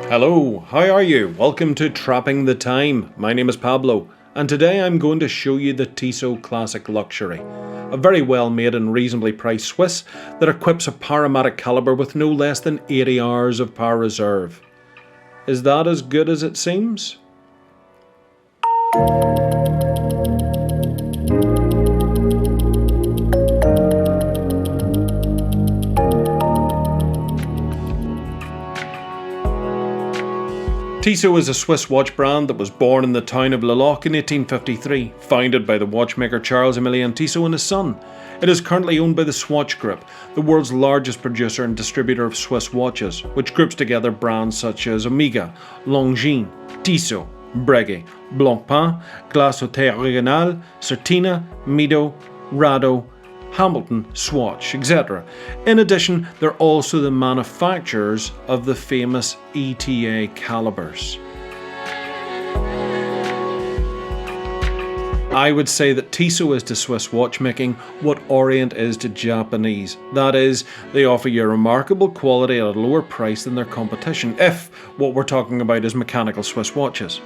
Hello, how are you? Welcome to Trapping the Time. My name is Pablo, and today I'm going to show you the Tissot Classic Luxury, a very well made and reasonably priced Swiss that equips a Powermatic caliber with no less than 80 hours of power reserve. Is that as good as it seems? Tissot is a Swiss watch brand that was born in the town of Le Loch in 1853, founded by the watchmaker Charles-Emilion Tissot and his son. It is currently owned by the Swatch Group, the world's largest producer and distributor of Swiss watches, which groups together brands such as Omega, Longines, Tissot, Breguet, Blancpain, Glace Haute Originale, Certina, Mido, Rado, Hamilton, Swatch, etc. In addition, they're also the manufacturers of the famous ETA calibers. I would say that Tissot is to Swiss watchmaking what Orient is to Japanese. That is, they offer you remarkable quality at a lower price than their competition, if what we're talking about is mechanical Swiss watches.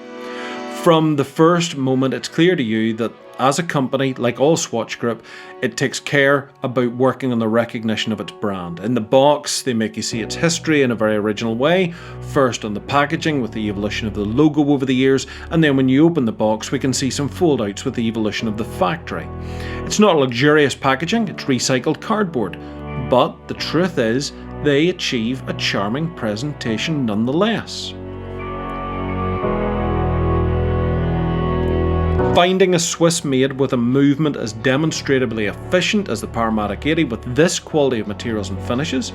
From the first moment, it's clear to you that as a company, like all Swatch Group, it takes care about working on the recognition of its brand. In the box, they make you see its history in a very original way. First on the packaging with the evolution of the logo over the years, and then when you open the box, we can see some fold-outs with the evolution of the factory. It's not luxurious packaging, it's recycled cardboard. But the truth is, they achieve a charming presentation nonetheless. Finding a Swiss made with a movement as demonstrably efficient as the Powermatic 80 with this quality of materials and finishes,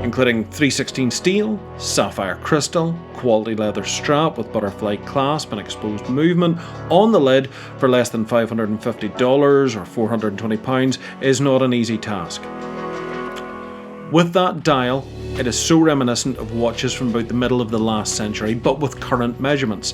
including 316 steel, sapphire crystal, quality leather strap with butterfly clasp and exposed movement on the lid for less than $550 or £420 is not an easy task. With that dial, it is so reminiscent of watches from about the middle of the last century, but with current measurements,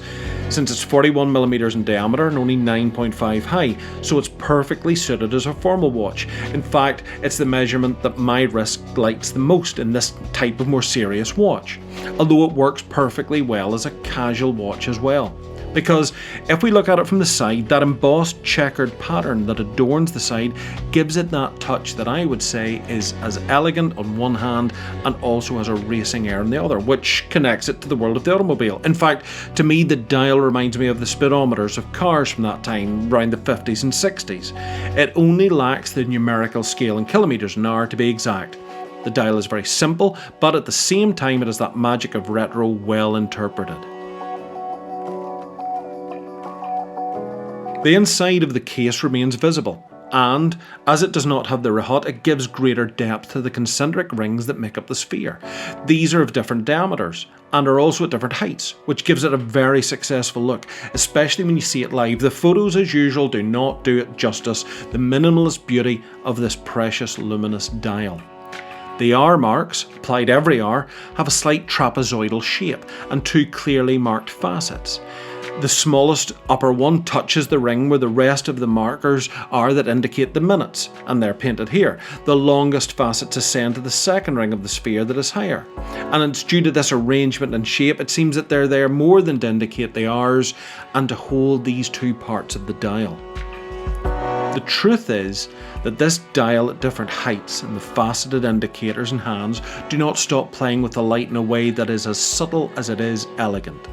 since it's 41mm in diameter and only 9.5 high, so it's perfectly suited as a formal watch. In fact, it's the measurement that my wrist likes the most in this type of more serious watch, although it works perfectly well as a casual watch as well. Because if we look at it from the side, that embossed checkered pattern that adorns the side gives it that touch that I would say is as elegant on one hand and also has a racing air on the other, which connects it to the world of the automobile. In fact, to me the dial reminds me of the speedometers of cars from that time, around the 50s and 60s. It only lacks the numerical scale in kilometres an hour to be exact. The dial is very simple, but at the same time it has that magic of retro well interpreted. The inside of the case remains visible, and as it does not have the rehaut, it gives greater depth to the concentric rings that make up the sphere. These are of different diameters and are also at different heights, which gives it a very successful look, especially when you see it live. The photos, as usual, do not do it justice, the minimalist beauty of this precious luminous dial. The hour marks, applied every hour, have a slight trapezoidal shape and two clearly marked facets. The smallest upper one touches the ring where the rest of the markers are that indicate the minutes, and they're painted here. The longest facets ascend to the second ring of the sphere that is higher. And it's due to this arrangement and shape, it seems that they're there more than to indicate the hours and to hold these two parts of the dial. The truth is that this dial at different heights and the faceted indicators and hands do not stop playing with the light in a way that is as subtle as it is elegant.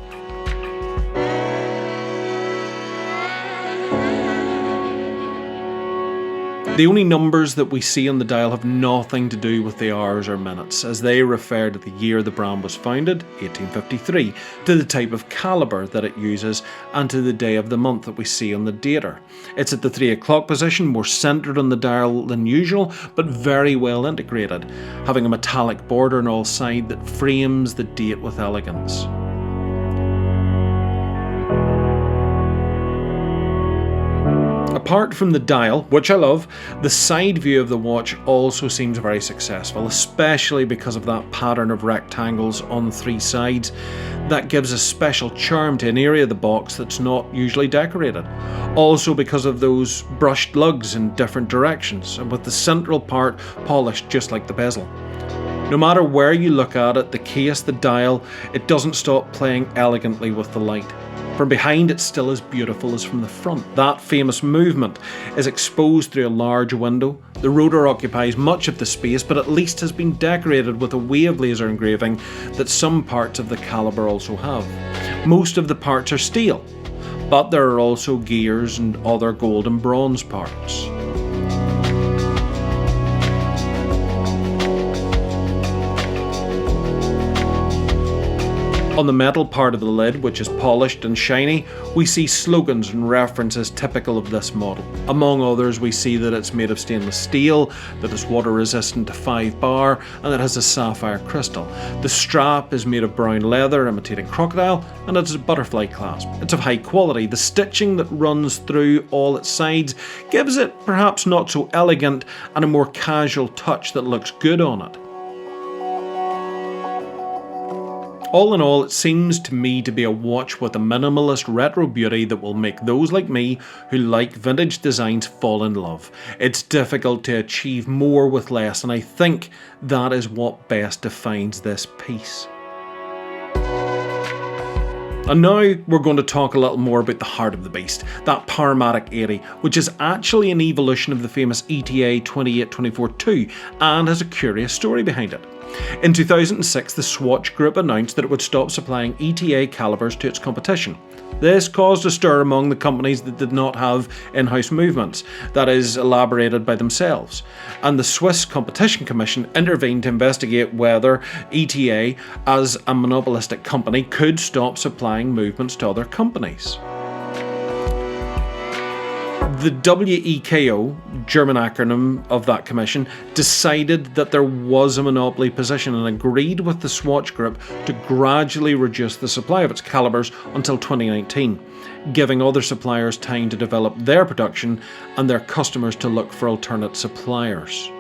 The only numbers that we see on the dial have nothing to do with the hours or minutes, as they refer to the year the brand was founded, 1853, to the type of caliber that it uses, and to the day of the month that we see on the dater. It's at the 3 o'clock position, more centred on the dial than usual, but very well integrated, having a metallic border on all sides that frames the date with elegance. Apart from the dial, which I love, the side view of the watch also seems very successful, especially because of that pattern of rectangles on the three sides. That gives a special charm to an area of the box that's not usually decorated. Also because of those brushed lugs in different directions, and with the central part polished just like the bezel. No matter where you look at it, the case, the dial, it doesn't stop playing elegantly with the light. From behind, it's still as beautiful as from the front. That famous movement is exposed through a large window. The rotor occupies much of the space, but at least has been decorated with a wave laser engraving that some parts of the caliber also have. Most of the parts are steel, but there are also gears and other gold and bronze parts. On the metal part of the lid, which is polished and shiny, we see slogans and references typical of this model. Among others, we see that it's made of stainless steel, that it's water resistant to 5 bar, and that it has a sapphire crystal. The strap is made of brown leather imitating crocodile, and it's a butterfly clasp. It's of high quality. The stitching that runs through all its sides gives it perhaps not so elegant and a more casual touch that looks good on it. All in all, it seems to me to be a watch with a minimalist retro beauty that will make those like me who like vintage designs fall in love. It's difficult to achieve more with less, and I think that is what best defines this piece. And now we're going to talk a little more about the heart of the beast, that Powermatic 80, which is actually an evolution of the famous ETA 28242 and has a curious story behind it. In 2006, the Swatch group announced that it would stop supplying ETA calibers to its competition. This caused a stir among the companies that did not have in-house movements, that is, elaborated by themselves, and the Swiss Competition Commission intervened to investigate whether ETA, as a monopolistic company, could stop supplying movements to other companies. The WEKO, German acronym of that commission, decided that there was a monopoly position and agreed with the Swatch Group to gradually reduce the supply of its calibers until 2019, giving other suppliers time to develop their production and their customers to look for alternate suppliers.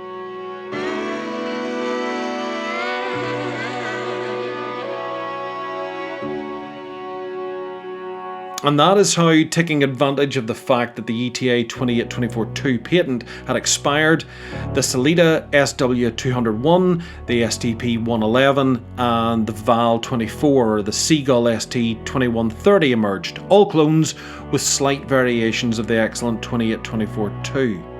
And that is how, taking advantage of the fact that the ETA 28242 patent had expired, the Sellita SW201, the STP111 and the Val 24 or the Seagull ST2130 emerged, all clones with slight variations of the excellent 28242.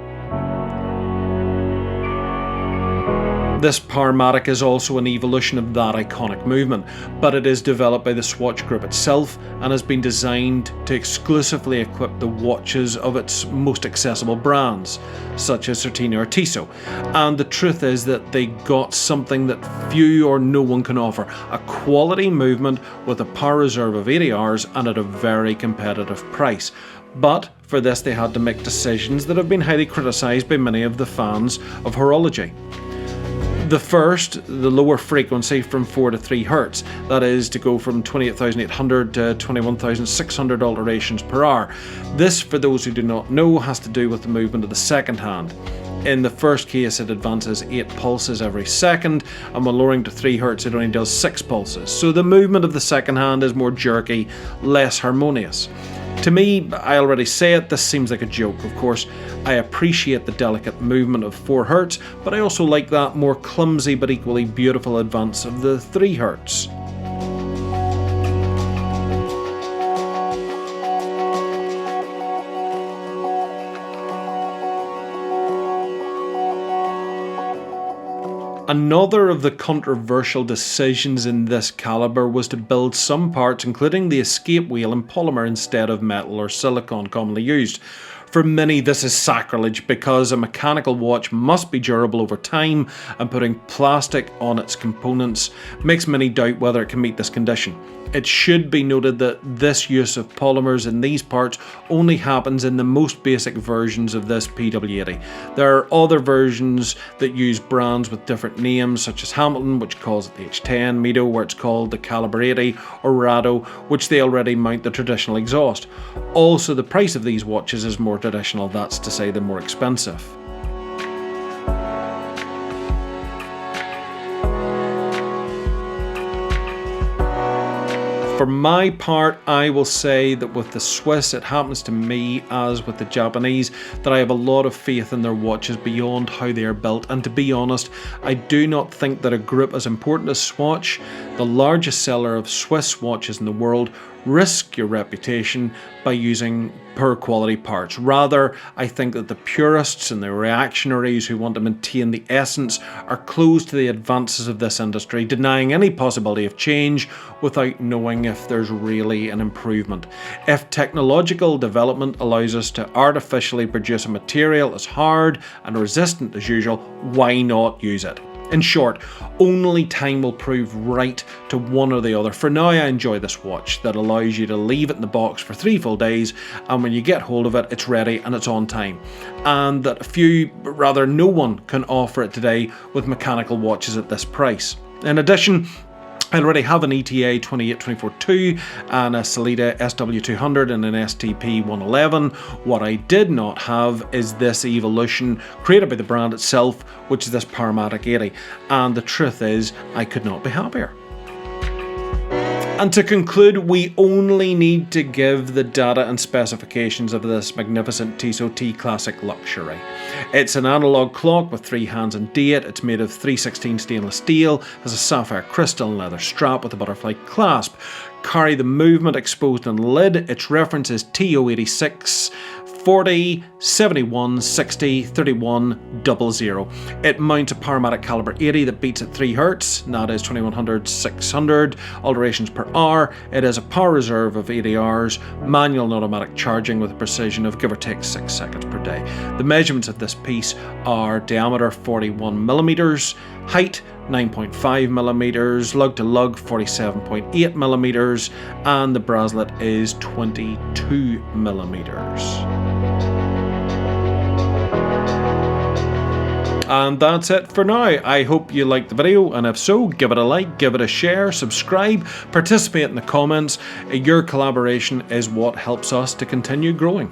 This Powermatic is also an evolution of that iconic movement, but it is developed by the Swatch Group itself and has been designed to exclusively equip the watches of its most accessible brands, such as Certina or Tissot. And the truth is that they got something that few or no one can offer, a quality movement with a power reserve of 80 hours and at a very competitive price. But for this they had to make decisions that have been highly criticised by many of the fans of horology. The first, the lower frequency from 4 to 3 Hz, that is to go from 28,800 to 21,600 alterations per hour. This, for those who do not know, has to do with the movement of the second hand. In the first case it advances 8 pulses every second, and when lowering to 3 Hz it only does 6 pulses, so the movement of the second hand is more jerky, less harmonious. To me, I already say it, this seems like a joke. Of course, I appreciate the delicate movement of 4 Hz, but I also like that more clumsy but equally beautiful advance of the 3 Hz. Another of the controversial decisions in this caliber was to build some parts, including the escape wheel, in polymer instead of metal or silicone commonly used. For many, this is sacrilege because a mechanical watch must be durable over time, and putting plastic on its components makes many doubt whether it can meet this condition. It should be noted that this use of polymers in these parts only happens in the most basic versions of this PW80. There are other versions that use brands with different names, such as Hamilton, which calls it the H10, Mito, where it's called the Caliber 80, or Rado, which they already mount the traditional exhaust. Also, the price of these watches is more traditional, that's to say they're more expensive. For my part, I will say that with the Swiss, it happens to me as with the Japanese, that I have a lot of faith in their watches beyond how they are built. And to be honest, I do not think that a group as important as Swatch, the largest seller of Swiss watches in the world, risk your reputation by using poor quality parts. Rather, I think that the purists and the reactionaries who want to maintain the essence are closed to the advances of this industry, denying any possibility of change without knowing if there's really an improvement. If technological development allows us to artificially produce a material as hard and resistant as usual, why not use it? In short, only time will prove right to one or the other. For now, I enjoy this watch that allows you to leave it in the box for 3 full days, and when you get hold of it, it's ready and it's on time. And that no one can offer it today with mechanical watches at this price. In addition, I already have an ETA 28242 and a Sellita SW200 and an STP 111. What I did not have is this evolution created by the brand itself, which is this Powermatic 80. And the truth is, I could not be happier. And to conclude, we only need to give the data and specifications of this magnificent Tissot T Classic Luxury. It's an analog clock with 3 hands and date. It's made of 316 stainless steel, has a sapphire crystal and leather strap with a butterfly clasp. Carry the movement exposed on the lid. Its reference is T0864071603100. It mounts a Powermatic caliber 80 that beats at 3 Hz, and that is 2100/600 alterations per hour. It has a power reserve of 80 hours, manual and automatic charging with a precision of give or take 6 seconds per day. The measurements of this piece are diameter 41mm, height 9.5mm, lug to lug 47.8mm, and the bracelet is 22mm. And that's it for now. I hope you liked the video, and if so, give it a like, give it a share, subscribe, participate in the comments. Your collaboration is what helps us to continue growing.